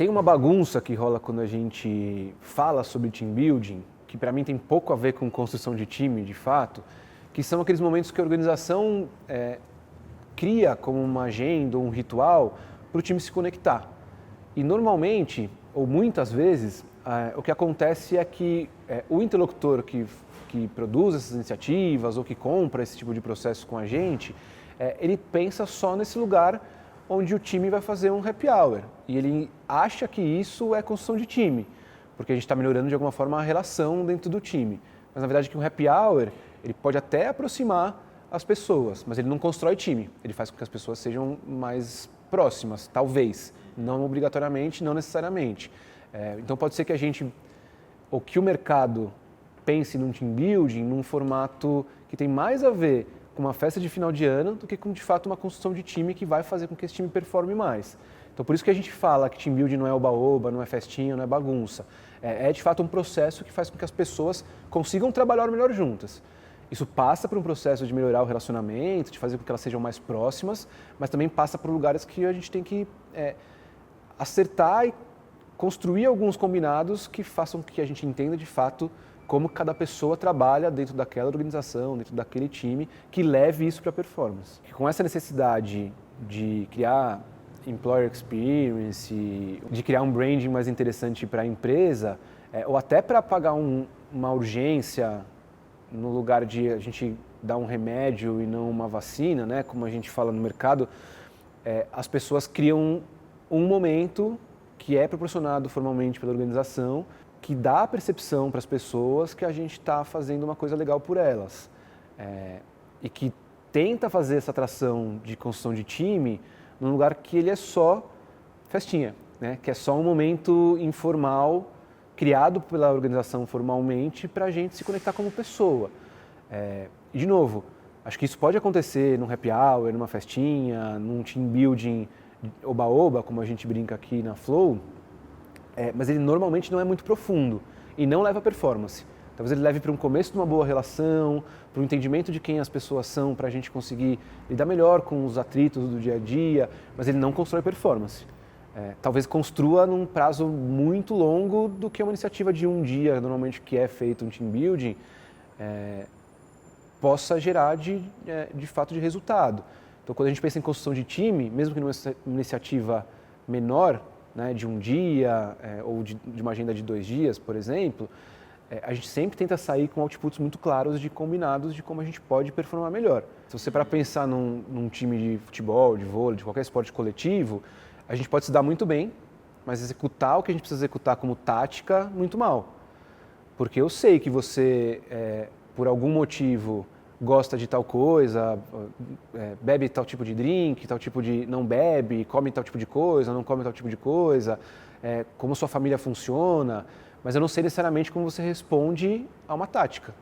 Tem uma bagunça que rola quando a gente fala sobre team building, que para mim tem pouco a ver com construção de time, de fato, que são aqueles momentos que a organização cria como uma agenda, um ritual, para o time se conectar. E normalmente, ou muitas vezes, o que acontece é que o interlocutor que produz essas iniciativas ou que compra esse tipo de processo com a gente, ele pensa só nesse lugar onde o time vai fazer um happy hour. E ele acha que isso é construção de time, porque a gente está melhorando de alguma forma a relação dentro do time. Mas na verdade que um happy hour, ele pode até aproximar as pessoas, mas ele não constrói time. Ele faz com que as pessoas sejam mais próximas, talvez. Não obrigatoriamente, não necessariamente. Então pode ser que a gente, ou que o mercado pense num team building, num formato que tem mais a ver com uma festa de final de ano do que com, de fato, uma construção de time que vai fazer com que esse time performe mais. Então por isso que a gente fala que team building não é oba-oba, não é festinha, não é bagunça. É de fato um processo que faz com que as pessoas consigam trabalhar melhor juntas. Isso passa por um processo de melhorar o relacionamento, de fazer com que elas sejam mais próximas, mas também passa por lugares que a gente tem que acertar e construir alguns combinados que façam que a gente entenda de fato como cada pessoa trabalha dentro daquela organização, dentro daquele time, que leve isso para a performance. E com essa necessidade de criar employer experience, de criar um branding mais interessante para a empresa, ou até para pagar uma urgência no lugar de a gente dar um remédio e não uma vacina, né, como a gente fala no mercado, as pessoas criam um momento que é proporcionado formalmente pela organização, que dá a percepção para as pessoas que a gente está fazendo uma coisa legal por elas. E que tenta fazer essa atração de construção de time num lugar que ele é só festinha, né, que é só um momento informal, criado pela organização formalmente para a gente se conectar como pessoa. E de novo, acho que isso pode acontecer num happy hour, numa festinha, num team building oba-oba, como a gente brinca aqui na Flow, mas ele normalmente não é muito profundo e não leva a performance. Talvez ele leve para um começo de uma boa relação, para o entendimento de quem as pessoas são, para a gente conseguir lidar melhor com os atritos do dia a dia, mas ele não constrói performance. Talvez construa num prazo muito longo do que uma iniciativa de um dia, normalmente que é feito um team building, possa gerar de fato de resultado. Então quando a gente pensa em construção de time, mesmo que numa iniciativa menor, né, de um dia ou de uma agenda de 2 dias, por exemplo, a gente sempre tenta sair com outputs muito claros de combinados de como a gente pode performar melhor. Se você para pensar num time de futebol, de vôlei, de qualquer esporte coletivo, a gente pode se dar muito bem, mas executar o que a gente precisa executar como tática, muito mal. Porque eu sei que você, por algum motivo, gosta de tal coisa, bebe tal tipo de drink, tal tipo de... não bebe, come tal tipo de coisa, não come tal tipo de coisa, como sua família funciona, mas eu não sei necessariamente como você responde a uma tática,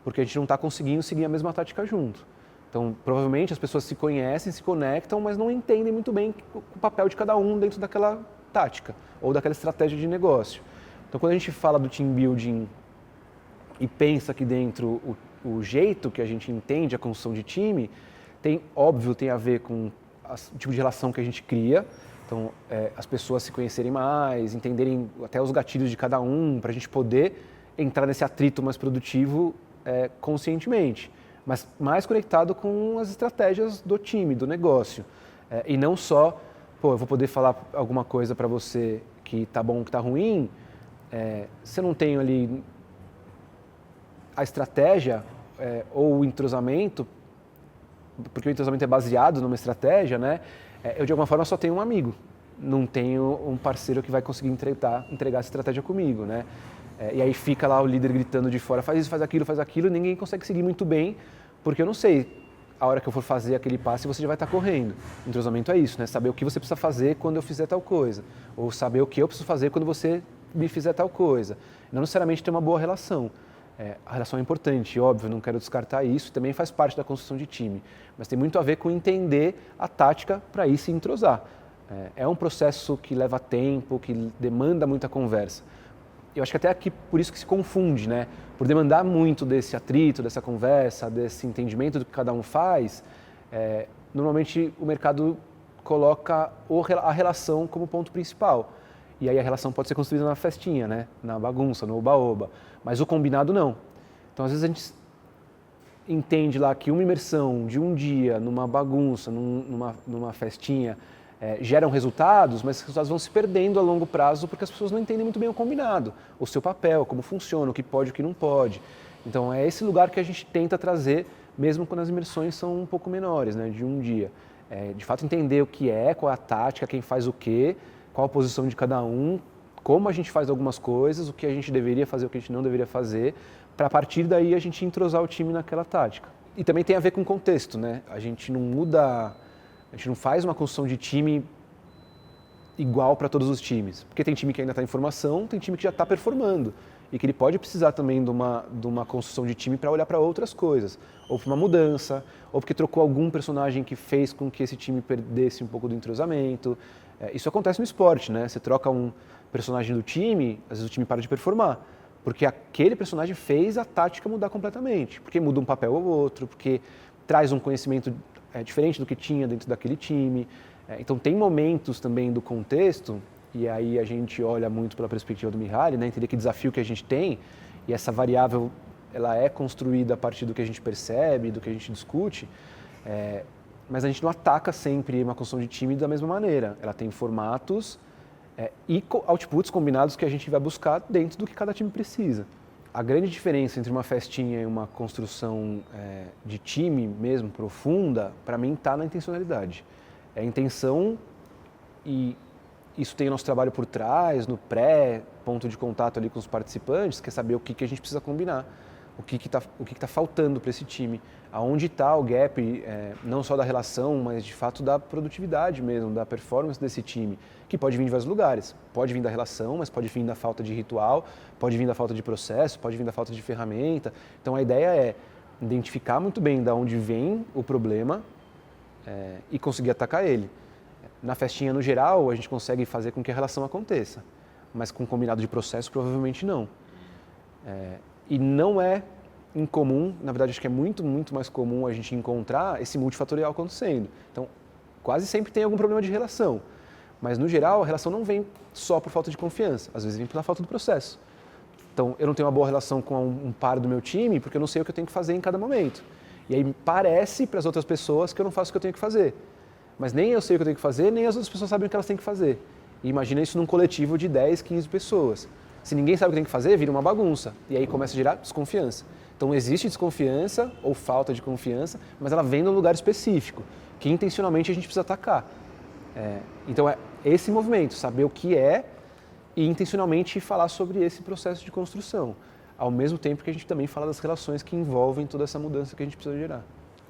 porque a gente não está conseguindo seguir a mesma tática junto. Então, provavelmente as pessoas se conhecem, se conectam, mas não entendem muito bem o papel de cada um dentro daquela tática ou daquela estratégia de negócio. Então, quando a gente fala do team building e pensa aqui dentro o jeito que a gente entende a construção de time, tem a ver com o tipo de relação que a gente cria. Então, as pessoas se conhecerem mais, entenderem até os gatilhos de cada um, para a gente poder entrar nesse atrito mais produtivo conscientemente, mas mais conectado com as estratégias do time, do negócio. E não só, eu vou poder falar alguma coisa para você que tá bom, que tá ruim, se eu não tenho ali a estratégia ou o entrosamento, porque o entrosamento é baseado numa estratégia, né? Eu de alguma forma só tenho um amigo, não tenho um parceiro que vai conseguir entregar essa estratégia comigo, né? E aí fica lá o líder gritando de fora, faz isso, faz aquilo, e ninguém consegue seguir muito bem, porque eu não sei a hora que eu for fazer aquele passe você já vai estar correndo. Entrosamento é isso, né? Saber o que você precisa fazer quando eu fizer tal coisa, ou saber o que eu preciso fazer quando você me fizer tal coisa. Não necessariamente ter uma boa relação. A relação é importante, óbvio, não quero descartar isso, também faz parte da construção de time, mas tem muito a ver com entender a tática para ir se entrosar. É um processo que leva tempo, que demanda muita conversa. Eu acho que até aqui por isso que se confunde, né? Por demandar muito desse atrito, dessa conversa, desse entendimento do que cada um faz, normalmente o mercado coloca a relação como ponto principal. E aí a relação pode ser construída na festinha, né? Na bagunça, no oba-oba. Mas o combinado não. Então, às vezes a gente entende lá que uma imersão de um dia numa bagunça, numa festinha, geram resultados, mas esses resultados vão se perdendo a longo prazo porque as pessoas não entendem muito bem o combinado, o seu papel, como funciona, o que pode e o que não pode. Então é esse lugar que a gente tenta trazer, mesmo quando as imersões são um pouco menores, né, de um dia. De fato entender o que é, qual é a tática, quem faz o quê, qual a posição de cada um, como a gente faz algumas coisas, o que a gente deveria fazer, o que a gente não deveria fazer, para a partir daí a gente entrosar o time naquela tática. E também tem a ver com o contexto, né? A gente não muda, a gente não faz uma construção de time igual para todos os times, porque tem time que ainda está em formação, tem time que já está performando e que ele pode precisar também de uma construção de time para olhar para outras coisas, ou para uma mudança, ou porque trocou algum personagem que fez com que esse time perdesse um pouco do entrosamento. Isso acontece no esporte, né? Você troca um personagem do time, às vezes o time para de performar, porque aquele personagem fez a tática mudar completamente, porque muda um papel ou outro, porque traz um conhecimento diferente do que tinha dentro daquele time. Então tem momentos também do contexto, e aí a gente olha muito pela perspectiva do Mihaly, né? Entender que desafio que a gente tem, e essa variável ela é construída a partir do que a gente percebe, do que a gente discute, mas a gente não ataca sempre uma construção de time da mesma maneira. Ela tem formatos e outputs combinados que a gente vai buscar dentro do que cada time precisa. A grande diferença entre uma festinha e uma construção de time mesmo profunda, para mim, está na intencionalidade. É a intenção, e isso tem o nosso trabalho por trás, no ponto de contato ali com os participantes, que é saber o que a gente precisa combinar, o que está faltando para esse time, aonde está o gap, não só da relação, mas de fato da produtividade mesmo, da performance desse time, que pode vir de vários lugares. Pode vir da relação, mas pode vir da falta de ritual, pode vir da falta de processo, pode vir da falta de ferramenta. Então a ideia é identificar muito bem de onde vem o problema e conseguir atacar ele. Na festinha, no geral, a gente consegue fazer com que a relação aconteça, mas com combinado de processo, provavelmente não. E não é incomum, na verdade acho que é muito, muito mais comum a gente encontrar esse multifatorial acontecendo. Então, quase sempre tem algum problema de relação, mas no geral a relação não vem só por falta de confiança, às vezes vem pela falta do processo. Então, eu não tenho uma boa relação com um par do meu time porque eu não sei o que eu tenho que fazer em cada momento. E aí parece para as outras pessoas que eu não faço o que eu tenho que fazer. Mas nem eu sei o que eu tenho que fazer, nem as outras pessoas sabem o que elas têm que fazer. E imagina isso num coletivo de 10, 15 pessoas. Se ninguém sabe o que tem que fazer, vira uma bagunça. E aí começa a gerar desconfiança. Então existe desconfiança ou falta de confiança, mas ela vem num lugar específico, que intencionalmente a gente precisa atacar. Então é esse movimento, saber o que é e intencionalmente falar sobre esse processo de construção. Ao mesmo tempo que a gente também fala das relações que envolvem toda essa mudança que a gente precisa gerar.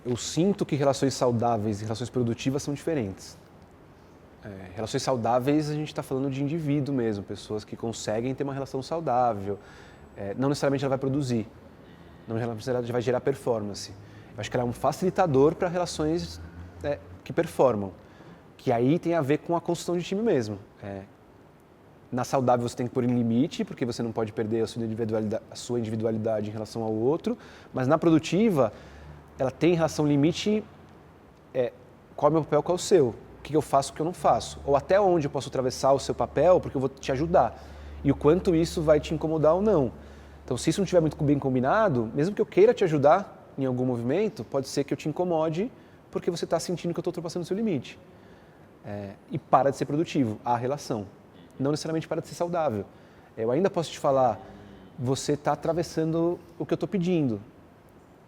Eu sinto que relações saudáveis e relações produtivas são diferentes. Relações saudáveis, a gente está falando de indivíduo mesmo, pessoas que conseguem ter uma relação saudável. Não necessariamente ela vai produzir, não necessariamente vai gerar performance. Eu acho que ela é um facilitador para relações que performam, que aí tem a ver com a construção de time mesmo. Na saudável você tem que pôr em limite, porque você não pode perder a sua individualidade em relação ao outro, mas na produtiva, ela tem relação limite, qual é o meu papel, qual é o seu, o que eu faço, o que eu não faço, ou até onde eu posso atravessar o seu papel, porque eu vou te ajudar, e o quanto isso vai te incomodar ou não. Então, se isso não estiver muito bem combinado, mesmo que eu queira te ajudar em algum movimento, pode ser que eu te incomode, porque você está sentindo que eu estou ultrapassando o seu limite. E para de ser produtivo, a relação. Não necessariamente para de ser saudável. Eu ainda posso te falar, você está atravessando o que eu estou pedindo.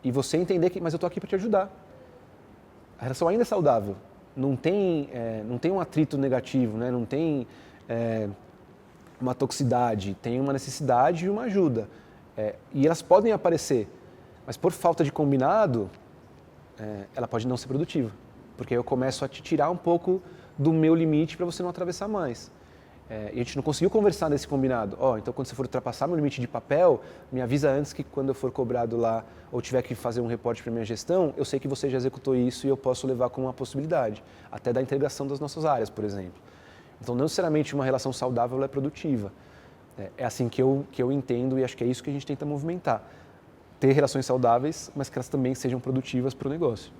E você entender que, mas eu estou aqui para te ajudar. A relação ainda é saudável. Não tem um atrito negativo, né? Não tem uma toxicidade, tem uma necessidade e uma ajuda. E elas podem aparecer, mas por falta de combinado, ela pode não ser produtiva. Porque eu começo a te tirar um pouco do meu limite para você não atravessar mais. E a gente não conseguiu conversar nesse combinado. Então quando você for ultrapassar meu limite de papel, me avisa antes que quando eu for cobrado lá ou tiver que fazer um reporte para minha gestão, eu sei que você já executou isso e eu posso levar como uma possibilidade, até da integração das nossas áreas, por exemplo. Então não necessariamente uma relação saudável ela é produtiva. É assim que eu entendo e acho que é isso que a gente tenta movimentar. Ter relações saudáveis, mas que elas também sejam produtivas para o negócio.